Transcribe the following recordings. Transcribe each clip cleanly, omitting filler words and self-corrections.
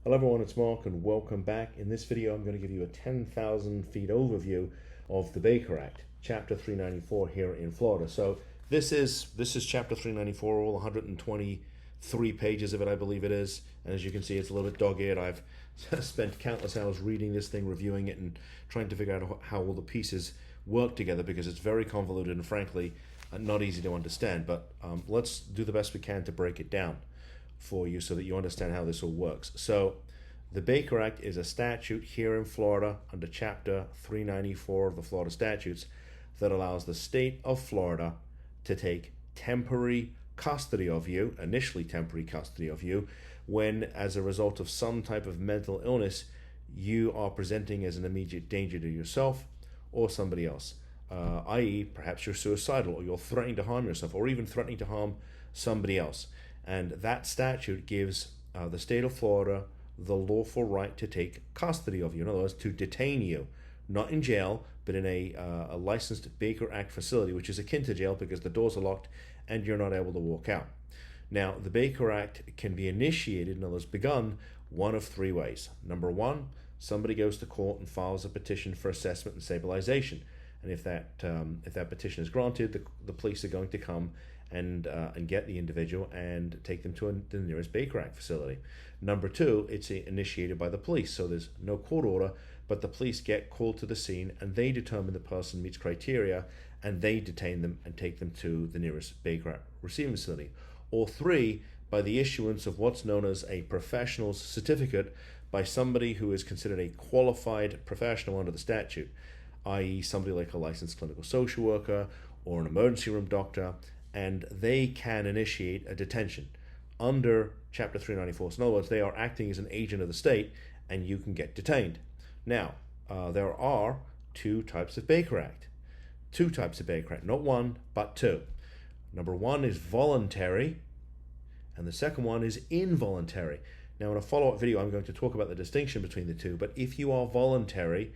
Hello everyone, it's Mark and welcome back. In this video I'm going to give you a 10,000 feet overview of the Baker Act, Chapter 394 here in Florida. So this is Chapter 394, all 123 pages of it I believe it is. And as you can see, it's a little bit dog-eared. I've spent countless hours reading this thing, reviewing it, and trying to figure out how all the pieces work together because it's very convoluted and frankly not easy to understand. But let's do the best we can to break it down for you so that you understand how this all works. So the Baker Act is a statute here in Florida under Chapter 394 of the Florida statutes that allows the state of Florida to take temporary custody of you, initially temporary custody of you, when as a result of some type of mental illness you are presenting as an immediate danger to yourself or somebody else, i.e. perhaps you're suicidal or you're threatening to harm yourself or even threatening to harm somebody else. And that statute gives the state of Florida the lawful right to take custody of you. In other words, to detain you, not in jail, but in a licensed Baker Act facility, which is akin to jail because the doors are locked and you're not able to walk out. Now, the Baker Act can be initiated, in other words, begun one of three ways. Number one, somebody goes to court and files a petition for assessment and stabilization. And if that petition is granted, the police are going to come and get the individual and take them to the nearest Baker Act facility. Number two, it's initiated by the police, so there's no court order, but the police get called to the scene and they determine the person meets criteria and they detain them and take them to the nearest Baker Act receiving facility. Or three, by the issuance of what's known as a professional certificate by somebody who is considered a qualified professional under the statute, i.e. somebody like a licensed clinical social worker or an emergency room doctor, and they can initiate a detention under Chapter 394. So in other words, they are acting as an agent of the state and you can get detained. Now, there are two types of Baker Act. Two types of Baker Act, not one, but two. Number one is voluntary, and the second one is involuntary. Now, in a follow-up video, I'm going to talk about the distinction between the two, but if you are voluntary,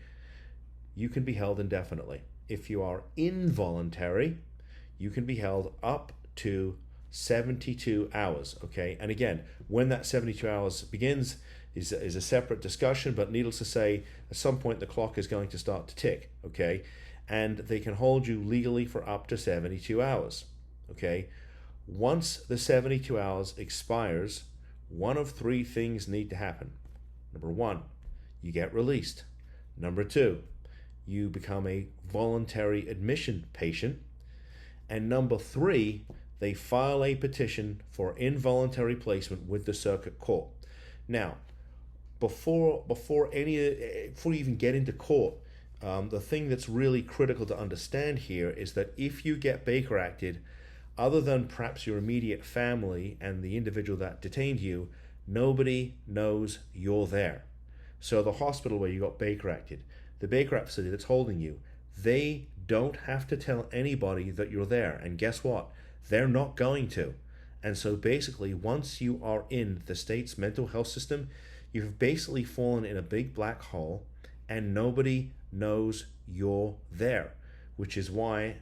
you can be held indefinitely. If you are involuntary, you can be held up to 72 hours, okay? And again, when that 72 hours begins is a separate discussion, but needless to say, at some point the clock is going to start to tick, okay? And they can hold you legally for up to 72 hours, okay? Once the 72 hours expires, one of three things need to happen. Number one, you get released. Number two, you become a voluntary admission patient. And number three, they file a petition for involuntary placement with the circuit court. Now, before you even get into court, the thing that's really critical to understand here is that if you get Baker Acted, other than perhaps your immediate family and the individual that detained you, nobody knows you're there. So the hospital where you got Baker Acted, the Baker Act facility that's holding you, they don't have to tell anybody that you're there. And guess what? They're not going to. And so basically, once you are in the state's mental health system, you've basically fallen in a big black hole and nobody knows you're there, which is why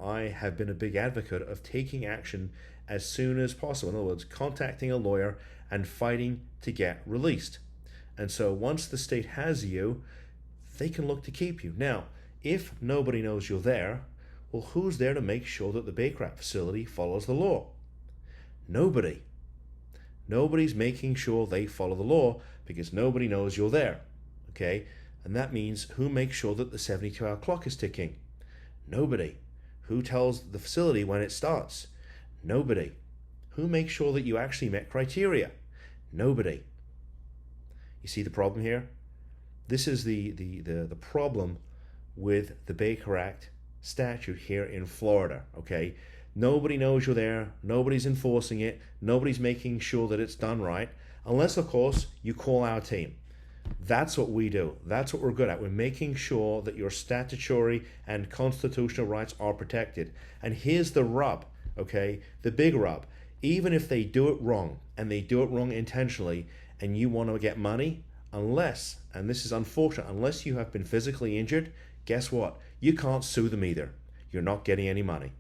I have been a big advocate of taking action as soon as possible. In other words, contacting a lawyer and fighting to get released. And so once the state has you, they can look to keep you. Now, if nobody knows you're there, well, who's there to make sure that the Baker Act facility follows the law? Nobody. Nobody's making sure they follow the law because nobody knows you're there, okay? And that means who makes sure that the 72-hour clock is ticking? Nobody. Who tells the facility when it starts? Nobody. Who makes sure that you actually met criteria? Nobody. You see the problem here? This is the problem with the Baker Act statute here in Florida, okay? Nobody knows you're there, nobody's enforcing it, nobody's making sure that it's done right, unless, of course, you call our team. That's what we do. That's what we're good at. We're making sure that your statutory and constitutional rights are protected. And here's the rub, okay? The big rub. Even if they do it wrong, and they do it wrong intentionally, and you want to get money, unless, and this is unfortunate, unless you have been physically injured, guess what? You can't sue them either. You're not getting any money.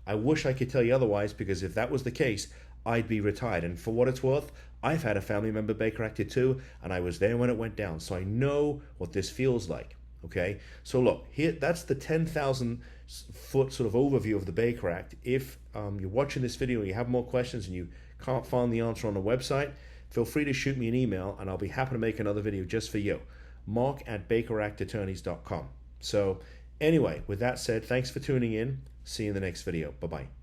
I wish I could tell you otherwise, because if that was the case, I'd be retired. And for what it's worth, I've had a family member Baker Acted too, and I was there when it went down, so I know what this feels like. Okay, so look here, that's the 10,000 foot sort of overview of the Baker Act. If you're watching this video and you have more questions and you can't find the answer on the website, feel free to shoot me an email and I'll be happy to make another video just for you. Mark@bakeractattorneys.com. So anyway, with that said, thanks for tuning in. See you in the next video. Bye-bye.